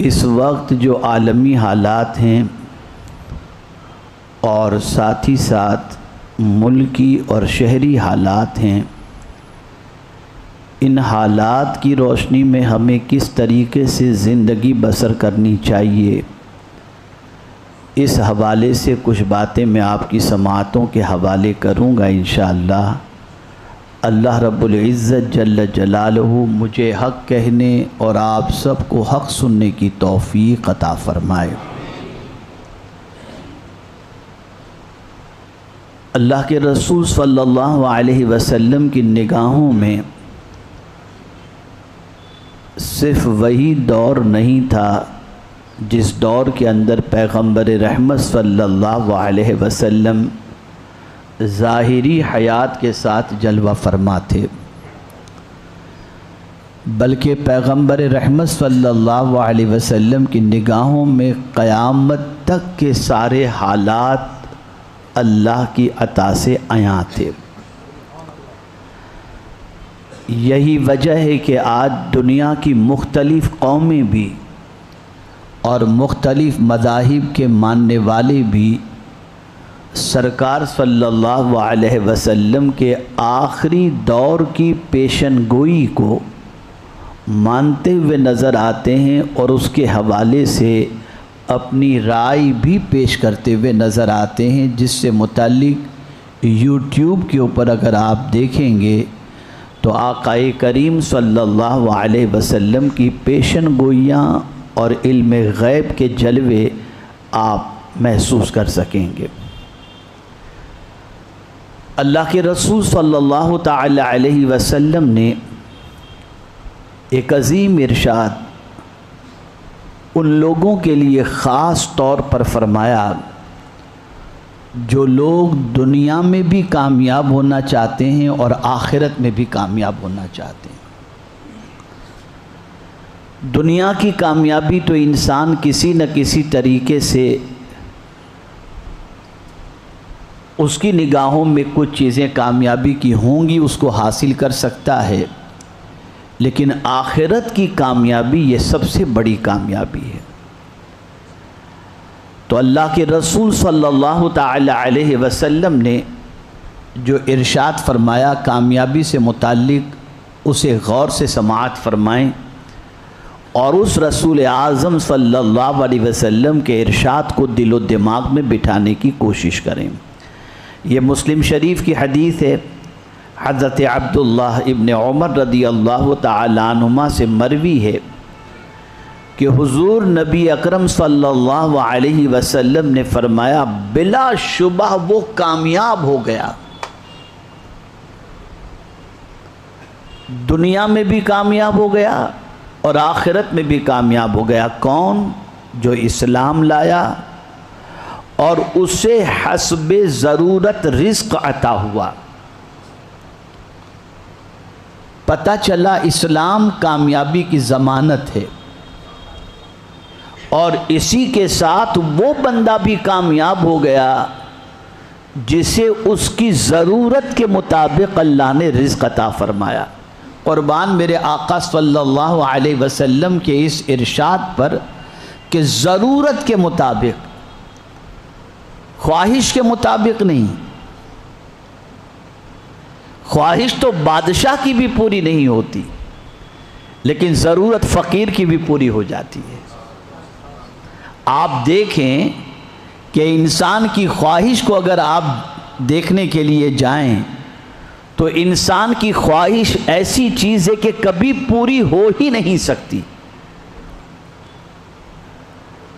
اس وقت جو عالمی حالات ہیں اور ساتھ ہی ساتھ ملکی اور شہری حالات ہیں، ان حالات کی روشنی میں ہمیں کس طریقے سے زندگی بسر کرنی چاہیے، اس حوالے سے کچھ باتیں میں آپ کی سماعتوں کے حوالے کروں گا انشاءاللہ۔ اللہ رب العزت جل جلالہ مجھے حق کہنے اور آپ سب کو حق سننے کی توفیق عطا فرمائے۔ اللہ کے رسول صلی اللہ علیہ وسلم کی نگاہوں میں صرف وہی دور نہیں تھا جس دور کے اندر پیغمبر رحمت صلی اللہ علیہ وسلم ظاہری حیات کے ساتھ جلوہ فرما تھے، بلکہ پیغمبر رحمت صلی اللہ علیہ وسلم کی نگاہوں میں قیامت تک کے سارے حالات اللہ کی عطا سے عیاں تھے۔ یہی وجہ ہے کہ آج دنیا کی مختلف قومیں بھی اور مختلف مذاہب کے ماننے والے بھی سرکار صلی اللہ علیہ وسلم کے آخری دور کی پیشن گوئی کو مانتے ہوئے نظر آتے ہیں اور اس کے حوالے سے اپنی رائے بھی پیش کرتے ہوئے نظر آتے ہیں، جس سے متعلق یوٹیوب کے اوپر اگر آپ دیکھیں گے تو آقا کریم صلی اللہ علیہ وسلم کی پیشن گوئیاں اور علم غیب کے جلوے آپ محسوس کر سکیں گے۔ اللہ کے رسول صلی اللہ تعالی علیہ وسلم نے ایک عظیم ارشاد ان لوگوں کے لیے خاص طور پر فرمایا جو لوگ دنیا میں بھی کامیاب ہونا چاہتے ہیں اور آخرت میں بھی کامیاب ہونا چاہتے ہیں۔ دنیا کی کامیابی تو انسان کسی نہ کسی طریقے سے اس کی نگاہوں میں کچھ چیزیں کامیابی کی ہوں گی، اس کو حاصل کر سکتا ہے، لیکن آخرت کی کامیابی یہ سب سے بڑی کامیابی ہے۔ تو اللہ کے رسول صلی اللہ تعالی علیہ وسلم نے جو ارشاد فرمایا کامیابی سے متعلق، اسے غور سے سماعت فرمائیں اور اس رسول اعظم صلی اللہ علیہ وسلم کے ارشاد کو دل و دماغ میں بٹھانے کی کوشش کریں۔ یہ مسلم شریف کی حدیث ہے، حضرت عبداللہ ابن عمر رضی اللہ تعالیٰ عنہما سے مروی ہے کہ حضور نبی اکرم صلی اللہ علیہ وسلم نے فرمایا بلا شبہ وہ کامیاب ہو گیا، دنیا میں بھی کامیاب ہو گیا اور آخرت میں بھی کامیاب ہو گیا۔ کون؟ جو اسلام لایا اور اسے حسب ضرورت رزق عطا ہوا۔ پتہ چلا اسلام کامیابی کی ضمانت ہے، اور اسی کے ساتھ وہ بندہ بھی کامیاب ہو گیا جسے اس کی ضرورت کے مطابق اللہ نے رزق عطا فرمایا۔ قربان میرے آقا صلی اللہ علیہ وسلم کے اس ارشاد پر کہ ضرورت کے مطابق، خواہش کے مطابق نہیں۔ خواہش تو بادشاہ کی بھی پوری نہیں ہوتی، لیکن ضرورت فقیر کی بھی پوری ہو جاتی ہے۔ آپ دیکھیں کہ انسان کی خواہش کو اگر آپ دیکھنے کے لیے جائیں تو انسان کی خواہش ایسی چیز ہے کہ کبھی پوری ہو ہی نہیں سکتی۔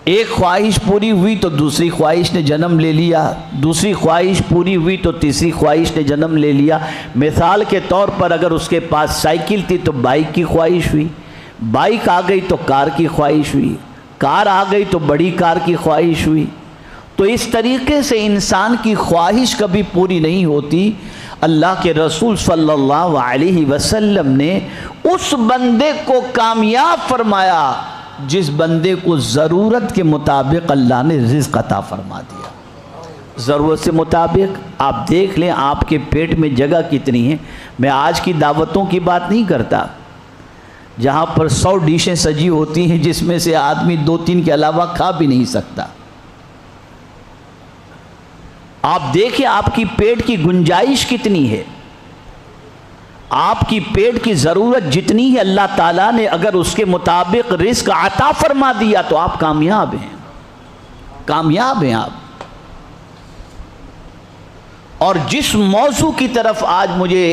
ایک خواہش پوری ہوئی تو دوسری خواہش نے جنم لے لیا، دوسری خواہش پوری ہوئی تو تیسری خواہش نے جنم لے لیا۔ مثال کے طور پر اگر اس کے پاس سائیکل تھی تو بائک کی خواہش ہوئی، بائک آ گئی تو کار کی خواہش ہوئی، کار آ گئی تو بڑی کار کی خواہش ہوئی۔ تو اس طریقے سے انسان کی خواہش کبھی پوری نہیں ہوتی۔ اللہ کے رسول صلی اللہ علیہ وسلم نے اس بندے کو کامیاب فرمایا جس بندے کو ضرورت کے مطابق اللہ نے رزق عطا فرما دیا۔ ضرورت سے مطابق آپ دیکھ لیں آپ کے پیٹ میں جگہ کتنی ہے۔ میں آج کی دعوتوں کی بات نہیں کرتا، جہاں پر 100 ڈشیں سجی ہوتی ہیں جس میں سے آدمی 2-3 کے علاوہ کھا بھی نہیں سکتا۔ آپ دیکھیں آپ کی پیٹ کی گنجائش کتنی ہے، آپ کی پیٹ کی ضرورت جتنی ہے اللہ تعالیٰ نے اگر اس کے مطابق رزق عطا فرما دیا تو آپ کامیاب ہیں، کامیاب ہیں آپ۔ اور جس موضوع کی طرف آج مجھے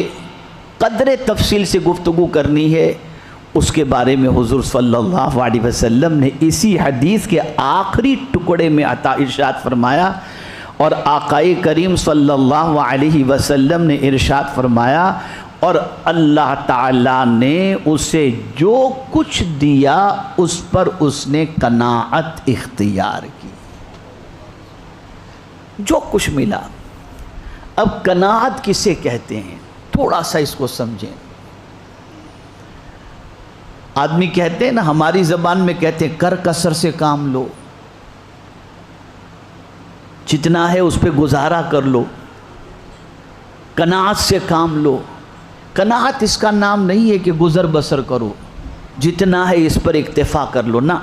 قدر تفصیل سے گفتگو کرنی ہے اس کے بارے میں حضور صلی اللہ علیہ وسلم نے اسی حدیث کے آخری ٹکڑے میں ارشاد فرمایا، اور آقائے کریم صلی اللہ علیہ وسلم نے ارشاد فرمایا، اور اللہ تعالیٰ نے اسے جو کچھ دیا اس پر اس نے قناعت اختیار کی، جو کچھ ملا۔ اب قناعت کسے کہتے ہیں، تھوڑا سا اس کو سمجھیں۔ آدمی کہتے ہیں نا، ہماری زبان میں کہتے ہیں کر کسر سے کام لو، جتنا ہے اس پہ گزارا کر لو، قناعت سے کام لو۔ قناعت اس کا نام نہیں ہے کہ گزر بسر کرو، جتنا ہے اس پر اکتفا کر لو، نہ۔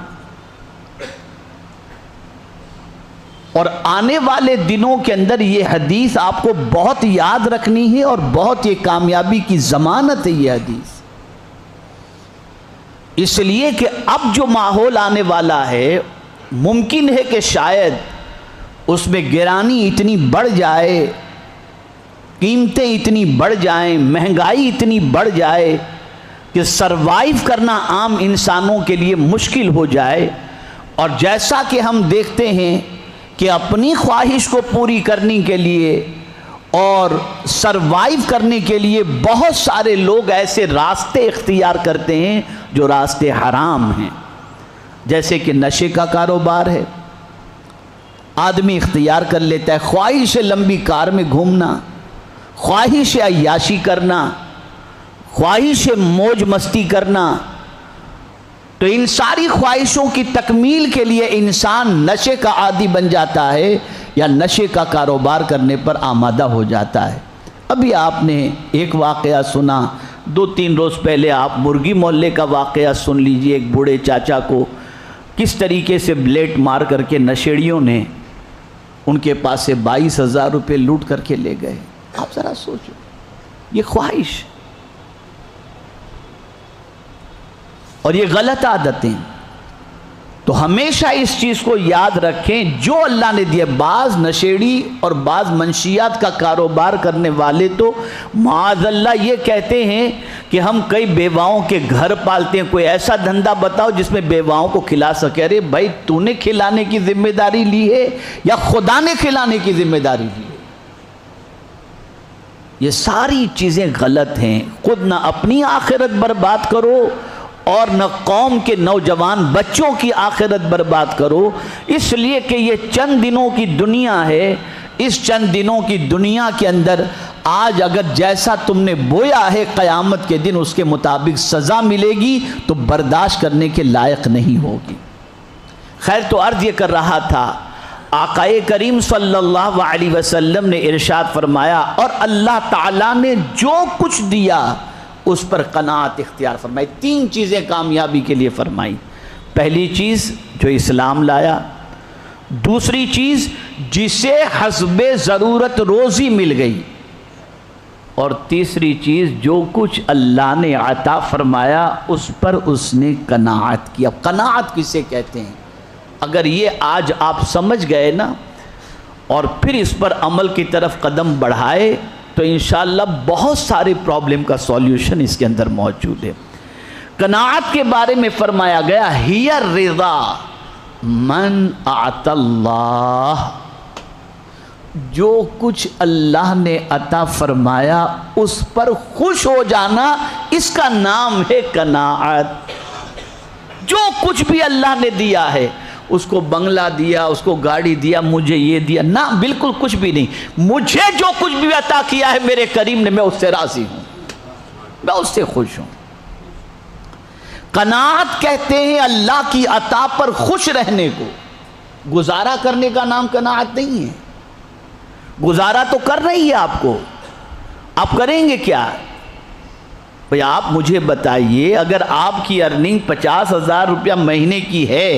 اور آنے والے دنوں کے اندر یہ حدیث آپ کو بہت یاد رکھنی ہے اور بہت یہ کامیابی کی ضمانت ہے یہ حدیث، اس لیے کہ اب جو ماحول آنے والا ہے ممکن ہے کہ شاید اس میں گرانی اتنی بڑھ جائے، قیمتیں اتنی بڑھ جائیں، مہنگائی اتنی بڑھ جائے کہ سروائیو کرنا عام انسانوں کے لیے مشکل ہو جائے۔ اور جیسا کہ ہم دیکھتے ہیں کہ اپنی خواہش کو پوری کرنے کے لیے اور سروائیو کرنے کے لیے بہت سارے لوگ ایسے راستے اختیار کرتے ہیں جو راستے حرام ہیں، جیسے کہ نشے کا کاروبار ہے، آدمی اختیار کر لیتا ہے، خواہش ہے لمبی کار میں گھومنا، خواہش ہے عیاشی کرنا، خواہش ہے موج مستی کرنا۔ تو ان ساری خواہشوں کی تکمیل کے لیے انسان نشے کا عادی بن جاتا ہے یا نشے کا کاروبار کرنے پر آمادہ ہو جاتا ہے۔ ابھی آپ نے ایک واقعہ سنا، 2-3 روز پہلے آپ مرگی محلے کا واقعہ سن لیجئے، ایک بوڑھے چاچا کو کس طریقے سے بلیٹ مار کر کے نشیڑیوں نے ان کے پاس سے 22,000 روپے لوٹ کر کے لے گئے۔ آپ ذرا سوچو، یہ خواہش اور یہ غلط عادتیں۔ تو ہمیشہ اس چیز کو یاد رکھیں، جو اللہ نے دیا، بعض نشیڑی اور بعض منشیات کا کاروبار کرنے والے تو معاذ اللہ یہ کہتے ہیں کہ ہم کئی بیواؤں کے گھر پالتے ہیں، کوئی ایسا دھندا بتاؤ جس میں بیواؤں کو کھلا سکے۔ ارے بھائی، تو نے کھلانے کی ذمہ داری لی ہے یا خدا نے کھلانے کی ذمہ داری لی ہے؟ یہ ساری چیزیں غلط ہیں۔ خود نہ اپنی آخرت برباد کرو اور نہ قوم کے نوجوان بچوں کی آخرت برباد کرو، اس لیے کہ یہ چند دنوں کی دنیا ہے۔ اس چند دنوں کی دنیا کے اندر آج اگر جیسا تم نے بویا ہے، قیامت کے دن اس کے مطابق سزا ملے گی تو برداشت کرنے کے لائق نہیں ہوگی۔ خیر، تو عرض یہ کر رہا تھا، آقائے کریم صلی اللہ علیہ وسلم نے ارشاد فرمایا، اور اللہ تعالیٰ نے جو کچھ دیا اس پر قناعت اختیار فرمائی۔ 3 چیزیں کامیابی کے لیے فرمائی۔ پہلی چیز جو اسلام لایا، دوسری چیز جسے حسب ضرورت روزی مل گئی، اور تیسری چیز جو کچھ اللہ نے عطا فرمایا اس پر اس نے قناعت کیا۔ قناعت کسے کہتے ہیں؟ اگر یہ آج آپ سمجھ گئے نا اور پھر اس پر عمل کی طرف قدم بڑھائے تو انشاءاللہ بہت سارے پرابلم کا سولیوشن اس کے اندر موجود ہے۔ قناعت کے بارے میں فرمایا گیا، ہی الرضا من اعطى اللہ، جو کچھ اللہ نے عطا فرمایا اس پر خوش ہو جانا، اس کا نام ہے قناعت۔ جو کچھ بھی اللہ نے دیا ہے، اس کو بنگلہ دیا، اس کو گاڑی دیا، مجھے یہ دیا، نہ بالکل کچھ بھی نہیں۔ مجھے جو کچھ بھی عطا کیا ہے میرے کریم نے، میں اس سے راضی ہوں، میں اس سے خوش ہوں۔ قناعت کہتے ہیں اللہ کی عطا پر خوش رہنے کو۔ گزارا کرنے کا نام قناعت نہیں ہے۔ گزارا تو کر رہی ہے آپ کو، آپ کریں گے کیا؟ بھئی آپ مجھے بتائیے، اگر آپ کی ارننگ 50,000 روپیہ مہینے کی ہے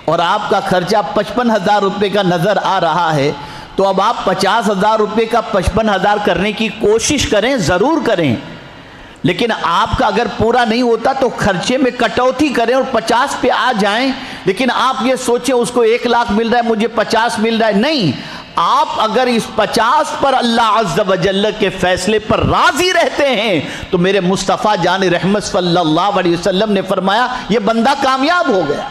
اور آپ کا خرچہ 55,000 روپے کا نظر آ رہا ہے، تو اب آپ 50,000 روپے کا 55,000 کرنے کی کوشش کریں، ضرور کریں، لیکن آپ کا اگر پورا نہیں ہوتا تو خرچے میں کٹوتی کریں اور 50 پہ آ جائیں۔ لیکن آپ یہ سوچیں اس کو 1 لاکھ مل رہا ہے، مجھے 50 مل رہا ہے، نہیں، آپ اگر اس 50 پر اللہ عز و جل کے فیصلے پر راضی رہتے ہیں تو میرے مصطفیٰ جان رحمت صلی اللہ علیہ وسلم نے فرمایا یہ بندہ کامیاب ہو گیا،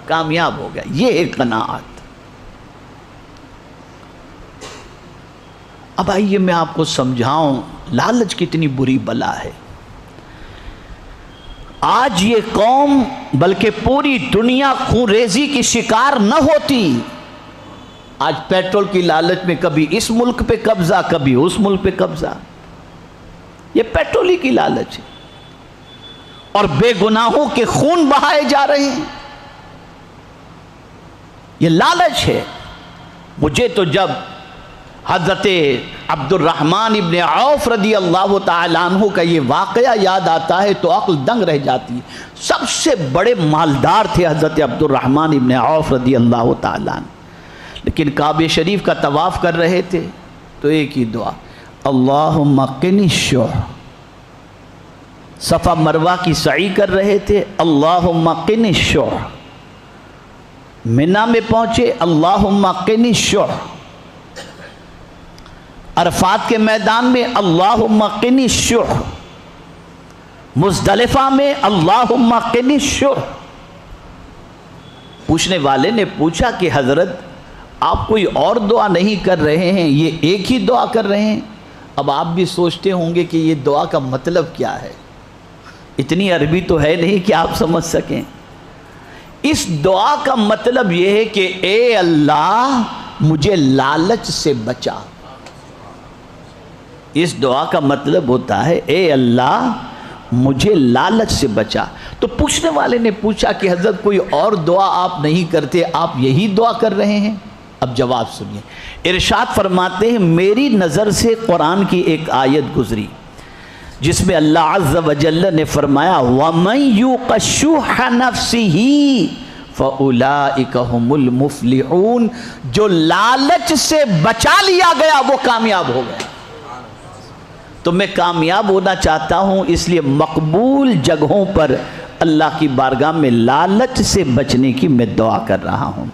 کامیاب ہو گیا۔ یہ ایک قناعت۔ اب آئیے میں آپ کو سمجھاؤں لالچ کتنی بری بلا ہے۔ آج یہ قوم بلکہ پوری دنیا خون ریزی کی شکار نہ ہوتی۔ آج پیٹرول کی لالچ میں کبھی اس ملک پہ قبضہ، کبھی اس ملک پہ قبضہ، یہ پیٹرول کی لالچ ہے، اور بے گناہوں کے خون بہائے جا رہے ہیں، یہ لالچ ہے۔ مجھے تو جب حضرت عبد الرحمن ابن عوف رضی اللہ تعالیٰ عنہ کا یہ واقعہ یاد آتا ہے تو عقل دنگ رہ جاتی ہے۔ سب سے بڑے مالدار تھے حضرت عبد الرحمن ابن عوف رضی اللہ تعالیٰ عنہ، لیکن کعبہ شریف کا طواف کر رہے تھے تو ایک ہی دعا، اللہم قنی الشح۔ صفا مروہ کی سعی کر رہے تھے، اللہم قنی الشح۔ منی میں پہنچے، اللہم قنی الشح۔ عرفات کے میدان میں اللہم قنی الشح۔ مزدلفہ میں اللہم قنی الشح۔ پوچھنے والے نے پوچھا کہ حضرت آپ کوئی اور دعا نہیں کر رہے ہیں، یہ ایک ہی دعا کر رہے ہیں؟ اب آپ بھی سوچتے ہوں گے کہ یہ دعا کا مطلب کیا ہے، اتنی عربی تو ہے نہیں کہ آپ سمجھ سکیں۔ اس دعا کا مطلب یہ ہے کہ اے اللہ مجھے لالچ سے بچا۔ اس دعا کا مطلب ہوتا ہے اے اللہ مجھے لالچ سے بچا۔ تو پوچھنے والے نے پوچھا کہ حضرت کوئی اور دعا آپ نہیں کرتے، آپ یہی دعا کر رہے ہیں؟ اب جواب سنیے، ارشاد فرماتے ہیں میری نظر سے قرآن کی ایک آیت گزری جس میں اللہ عز و جل نے فرمایا وَمَن يُوقَ شُحَّ نَفْسِهِ فَأُولَئِكَ هُمُ الْمُفْلِحُونَ۔ جو لالچ سے بچا لیا گیا وہ کامیاب ہو گیا۔ تو میں کامیاب ہونا چاہتا ہوں، اس لیے مقبول جگہوں پر اللہ کی بارگاہ میں لالچ سے بچنے کی میں دعا کر رہا ہوں۔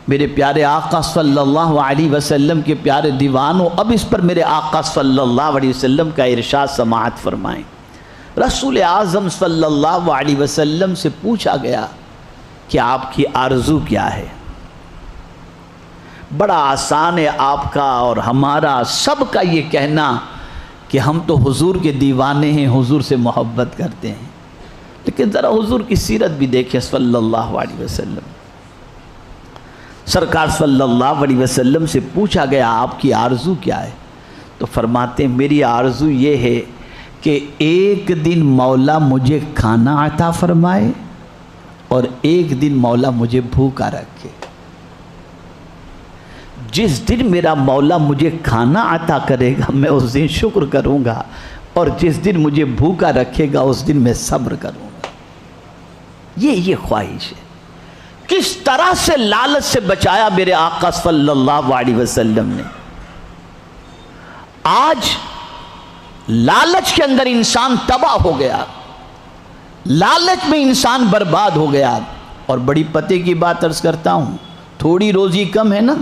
میرے پیارے آقا صلی اللہ علیہ وسلم کے پیارے دیوانوں، اب اس پر میرے آقا صلی اللہ علیہ وسلم کا ارشاد سماعت فرمائیں۔ رسول اعظم صلی اللہ علیہ وسلم سے پوچھا گیا کہ آپ کی آرزو کیا ہے؟ بڑا آسان ہے آپ کا اور ہمارا سب کا یہ کہنا کہ ہم تو حضور کے دیوانے ہیں، حضور سے محبت کرتے ہیں، لیکن ذرا حضور کی سیرت بھی دیکھیں صلی اللہ علیہ وسلم۔ سرکار صلی اللہ علیہ وسلم سے پوچھا گیا آپ کی آرزو کیا ہے؟ تو فرماتے ہیں میری آرزو یہ ہے کہ ایک دن مولا مجھے کھانا عطا فرمائے اور ایک دن مولا مجھے بھوکا رکھے۔ جس دن میرا مولا مجھے کھانا عطا کرے گا میں اس دن شکر کروں گا، اور جس دن مجھے بھوکا رکھے گا اس دن میں صبر کروں گا۔ یہ خواہش ہے۔ کس طرح سے لالچ سے بچایا میرے آقا صلی اللہ علیہ وسلم نے۔ آج لالچ کے اندر انسان تباہ ہو گیا، لالچ میں انسان برباد ہو گیا۔ اور بڑی پتے کی بات عرض کرتا ہوں، تھوڑی روزی کم ہے نا،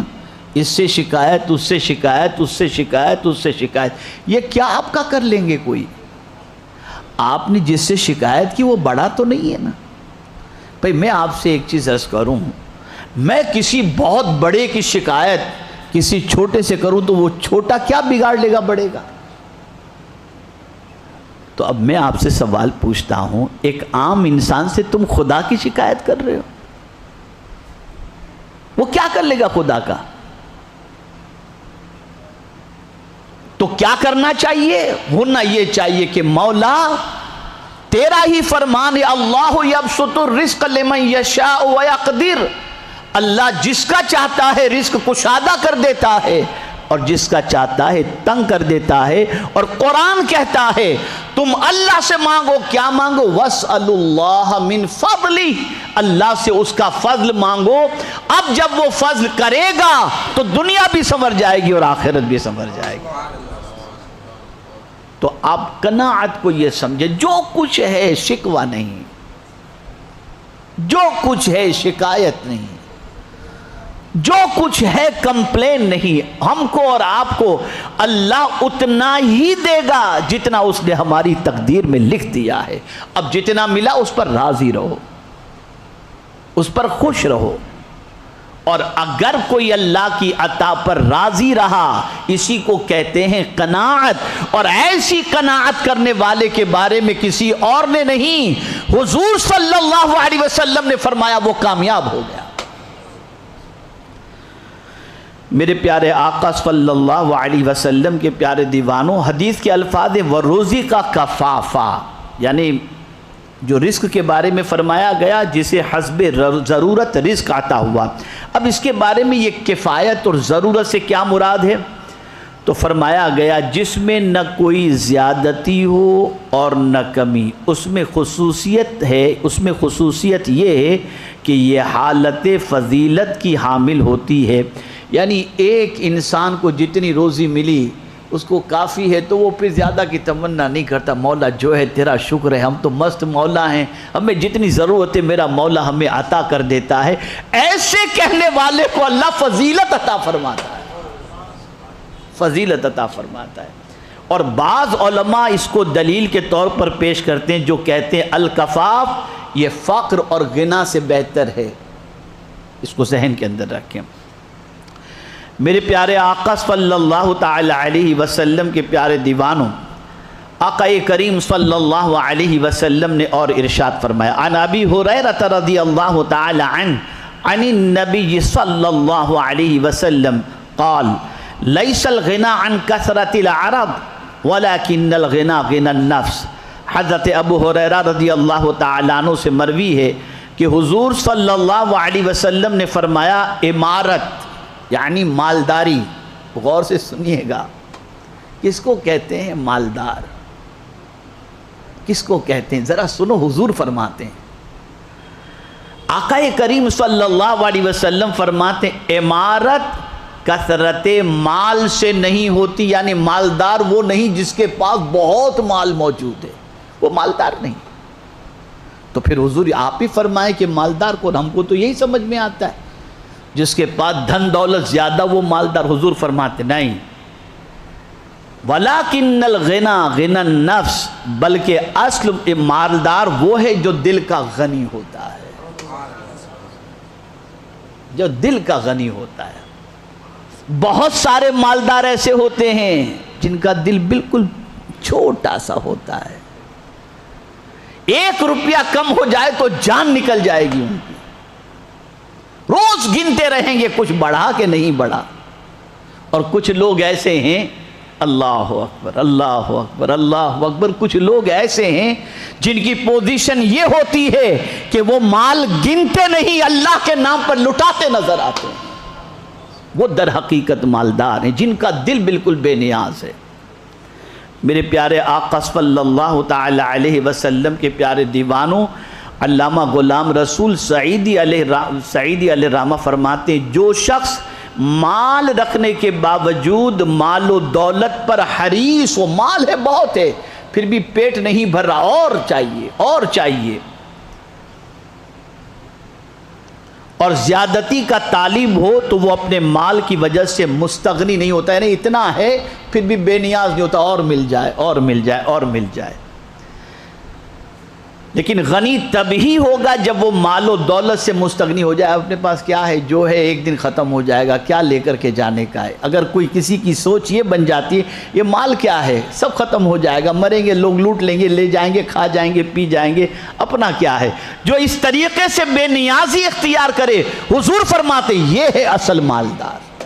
اس سے شکایت، اس سے شکایت، اس سے شکایت، اس سے شکایت، یہ کیا آپ کا کر لیں گے کوئی؟ آپ نے جس سے شکایت کی وہ بڑا تو نہیں ہے نا۔ بھئی میں آپ سے ایک چیز عرض کروں، میں کسی بہت بڑے کی شکایت کسی چھوٹے سے کروں تو وہ چھوٹا کیا بگاڑ لے گا بڑے گا؟ تو اب میں آپ سے سوال پوچھتا ہوں، ایک عام انسان سے تم خدا کی شکایت کر رہے ہو، وہ کیا کر لے گا خدا کا؟ تو کیا کرنا چاہیے؟ ہونا یہ چاہیے کہ مولا تیرا ہی فرمان ہے، اللہ یبسط الرزق لمن یشاء ویقدر، اللہ جس کا چاہتا ہے رزق کشادہ کر دیتا ہے اور جس کا چاہتا ہے تنگ کر دیتا ہے۔ اور قرآن کہتا ہے تم اللہ سے مانگو، کیا مانگو؟ وَاسْأَلُوا اللَّهَ مِنْ فَضْلِهِ، اللہ سے اس کا فضل مانگو۔ اب جب وہ فضل کرے گا تو دنیا بھی سنور جائے گی اور آخرت بھی سنور جائے گی۔ تو آپ قناعت کو یہ سمجھے، جو کچھ ہے شکوہ نہیں، جو کچھ ہے شکایت نہیں، جو کچھ ہے کمپلین نہیں۔ ہم کو اور آپ کو اللہ اتنا ہی دے گا جتنا اس نے ہماری تقدیر میں لکھ دیا ہے۔ اب جتنا ملا اس پر راضی رہو، اس پر خوش رہو، اور اگر کوئی اللہ کی عطا پر راضی رہا، اسی کو کہتے ہیں قناعت۔ اور ایسی قناعت کرنے والے کے بارے میں کسی اور نے نہیں، حضور صلی اللہ علیہ وسلم نے فرمایا وہ کامیاب ہو گیا۔ میرے پیارے آقا صلی اللہ علیہ وسلم کے پیارے دیوانوں، حدیث کے الفاظ وروزی کا کفافہ، یعنی جو رزق کے بارے میں فرمایا گیا جسے حسب ضرورت رزق عطا ہوا۔ اب اس کے بارے میں یہ کفایت اور ضرورت سے کیا مراد ہے؟ تو فرمایا گیا جس میں نہ کوئی زیادتی ہو اور نہ کمی، اس میں خصوصیت ہے، اس میں خصوصیت یہ ہے کہ یہ حالت فضیلت کی حامل ہوتی ہے۔ یعنی ایک انسان کو جتنی روزی ملی اس کو کافی ہے تو وہ پھر زیادہ کی تمنا نہیں کرتا، مولا جو ہے تیرا شکر ہے، ہم تو مست مولا ہیں، ہمیں جتنی ضرورت ہے میرا مولا ہمیں عطا کر دیتا ہے۔ ایسے کہنے والے کو اللہ فضیلت عطا فرماتا ہے، فضیلت عطا فرماتا ہے۔ اور بعض علماء اس کو دلیل کے طور پر پیش کرتے ہیں جو کہتے ہیں الکفاف یہ فقر اور غنا سے بہتر ہے، اس کو ذہن کے اندر رکھیں۔ میرے پیارے آقا صلی اللہ تعالی علیہ وسلم کے پیارے دیوانوں، آقا کریم صلی اللہ علیہ وسلم نے اور ارشاد فرمایا، عن ابی ہریرہ رضی اللہ تعالی عنہ عن النبی صلی اللہ علیہ وسلم قال لیس الغنا عن کثرت العرض ولكن الغنا غنى النفس۔ حضرت ابو ہریرہ رضی اللہ تعالی عنہ سے مروی ہے کہ حضور صلی اللہ علیہ وسلم نے فرمایا عمارت یعنی مالداری، غور سے سنیے گا، کس کو کہتے ہیں مالدار؟ کس کو کہتے ہیں؟ ذرا سنو، حضور فرماتے ہیں، آقا کریم صلی اللہ علیہ وسلم فرماتے ہیں عمارت کثرت مال سے نہیں ہوتی، یعنی مالدار وہ نہیں جس کے پاس بہت مال موجود ہے، وہ مالدار نہیں۔ تو پھر حضور آپ ہی فرمائے کہ مالدار کو، ہم کو تو یہی سمجھ میں آتا ہے جس کے پاس دھن دولت زیادہ وہ مالدار۔ حضور فرماتے نہیں، وَلَكِنَّ الْغِنَى غِنَى النَّفْسِ، بلکہ اصل مالدار وہ ہے جو دل کا غنی ہوتا ہے، جو دل کا غنی ہوتا ہے۔ بہت سارے مالدار ایسے ہوتے ہیں جن کا دل بالکل چھوٹا سا ہوتا ہے، 1 روپیہ کم ہو جائے تو جان نکل جائے گی ان کی، روز گنتے رہیں گے کچھ بڑھا کہ نہیں بڑھا۔ اور کچھ لوگ ایسے ہیں، اللہ اکبر اللہ اکبر اللہ اکبر، کچھ لوگ ایسے ہیں جن کی پوزیشن یہ ہوتی ہے کہ وہ مال گنتے نہیں، اللہ کے نام پر لٹاتے نظر آتے ہیں، وہ در حقیقت مالدار ہیں جن کا دل بالکل بے نیاز ہے۔ میرے پیارے آقا صلی اللہ تعالی علیہ وسلم کے پیارے دیوانوں، علامہ غلام رسول سعیدی علیہ رحمہ فرماتے ہیں جو شخص مال رکھنے کے باوجود مال و دولت پر حریص ہو، مال ہے بہت ہے پھر بھی پیٹ نہیں بھر رہا، اور چاہیے اور چاہیے، اور زیادتی کا طالب ہو تو وہ اپنے مال کی وجہ سے مستغنی نہیں ہوتا، یعنی اتنا ہے پھر بھی بے نیاز نہیں ہوتا، اور مل جائے اور مل جائے اور مل جائے۔ لیکن غنی تب ہی ہوگا جب وہ مال و دولت سے مستغنی ہو جائے، اپنے پاس کیا ہے، جو ہے ایک دن ختم ہو جائے گا، کیا لے کر کے جانے کا ہے۔ اگر کوئی کسی کی سوچ یہ بن جاتی ہے یہ مال کیا ہے، سب ختم ہو جائے گا، مریں گے لوگ، لوٹ لیں گے، لے جائیں گے، کھا جائیں گے، پی جائیں گے، اپنا کیا ہے، جو اس طریقے سے بے نیازی اختیار کرے، حضور فرماتے یہ ہے اصل مالدار۔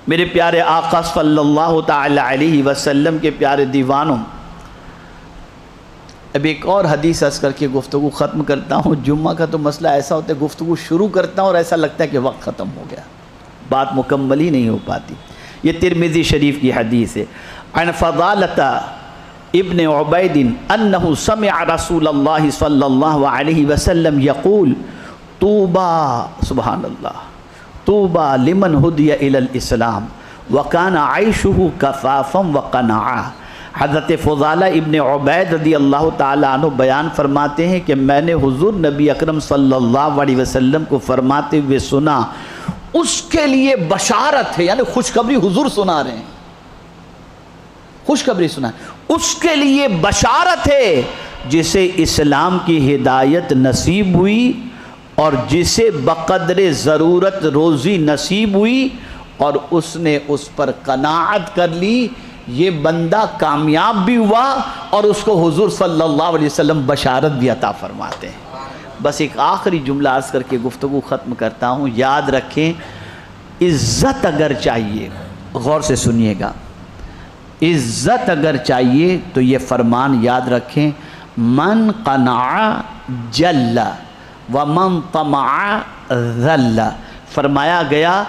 میرے پیارے آقا صلی اللہ تعالی علیہ وسلم کے پیارے دیوانوں، اب ایک اور حدیث عرض کر کے گفتگو ختم کرتا ہوں۔ جمعہ کا تو مسئلہ ایسا ہوتا ہے گفتگو شروع کرتا ہوں اور ایسا لگتا ہے کہ وقت ختم ہو گیا، بات مکمل ہی نہیں ہو پاتی۔ یہ ترمذی شریف کی حدیث ہے، عن فضالۃ ابن عبید انہ سمع رسول اللہ صلی اللہ علیہ وسلم یقول طوبا سبحان اللہ طوبا لمن ہدی الی الاسلام وکان عیشہ کفافا وقنعا۔ حضرت فضالہ ابن عبید رضی اللہ تعالیٰ عنہ بیان فرماتے ہیں کہ میں نے حضور نبی اکرم صلی اللہ علیہ وسلم کو فرماتے ہوئے سنا، اس کے لیے بشارت ہے، یعنی خوشخبری حضور سنا رہے ہیں، خوشخبری سنا، اس کے لیے بشارت ہے جسے اسلام کی ہدایت نصیب ہوئی اور جسے بقدر ضرورت روزی نصیب ہوئی اور اس نے اس پر قناعت کر لی، یہ بندہ کامیاب بھی ہوا اور اس کو حضور صلی اللہ علیہ وسلم بشارت بھی عطا فرماتے ہیں۔ بس ایک آخری جملہ عرض کر کے گفتگو ختم کرتا ہوں، یاد رکھیں عزت اگر چاہیے، غور سے سنیے گا، عزت اگر چاہیے تو یہ فرمان یاد رکھیں، من قنع جل ومن طمع ذل۔ فرمایا گیا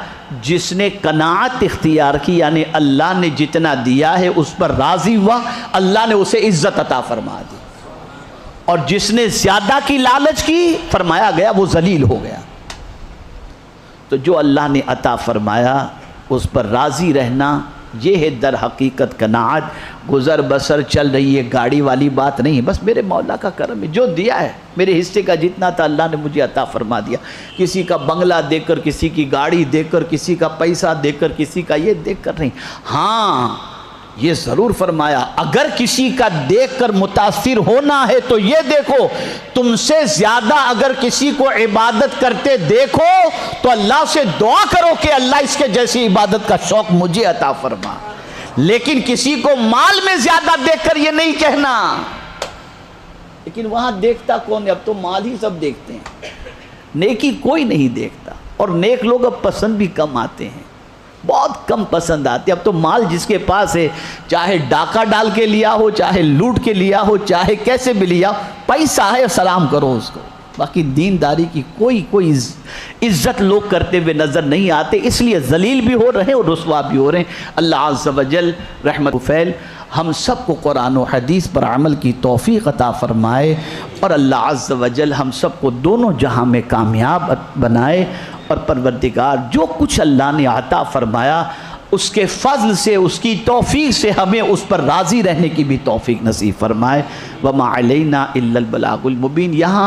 جس نے قناعت اختیار کی، یعنی اللہ نے جتنا دیا ہے اس پر راضی ہوا، اللہ نے اسے عزت عطا فرما دی، اور جس نے زیادہ کی لالچ کی فرمایا گیا وہ ذلیل ہو گیا۔ تو جو اللہ نے عطا فرمایا اس پر راضی رہنا، یہ ہے در حقیقت قناعت۔ گزر بسر چل رہی ہے گاڑی والی بات نہیں، بس میرے مولا کا کرم ہے، جو دیا ہے میرے حصے کا جتنا تھا اللہ نے مجھے عطا فرما دیا۔ کسی کا بنگلہ دیکھ کر، کسی کی گاڑی دیکھ کر، کسی کا پیسہ دیکھ کر، کسی کا یہ دیکھ کر نہیں، ہاں یہ ضرور فرمایا اگر کسی کا دیکھ کر متاثر ہونا ہے تو یہ دیکھو، تم سے زیادہ اگر کسی کو عبادت کرتے دیکھو تو اللہ سے دعا کرو کہ اللہ اس کے جیسی عبادت کا شوق مجھے عطا فرما، لیکن کسی کو مال میں زیادہ دیکھ کر یہ نہیں کہنا۔ لیکن وہاں دیکھتا کون ہے؟ اب تو مال ہی سب دیکھتے ہیں، نیکی کوئی نہیں دیکھتا، اور نیک لوگ اب پسند بھی کم آتے ہیں، بہت کم پسند آتے۔ اب تو مال جس کے پاس ہے، چاہے ڈاکہ ڈال کے لیا ہو، چاہے لوٹ کے لیا ہو، چاہے کیسے بھی لیا ہو، پیسہ ہے سلام کرو اس کو، باقی دینداری کی کوئی عزت لوگ کرتے ہوئے نظر نہیں آتے، اس لیے ذلیل بھی ہو رہے ہیں اور رسوا بھی ہو رہے ہیں۔ اللہ عز و جل رحمت فیل ہم سب کو قرآن و حدیث پر عمل کی توفیق عطا فرمائے، اور اللہ عز و جل ہم سب کو دونوں جہاں میں کامیاب بنائے، اور پروردگار جو کچھ اللہ نے عطا فرمایا اس کے فضل سے، اس کی توفیق سے ہمیں اس پر راضی رہنے کی بھی توفیق نصیب فرمائے۔ وما علینا الا البلاغ المبین۔ یہاں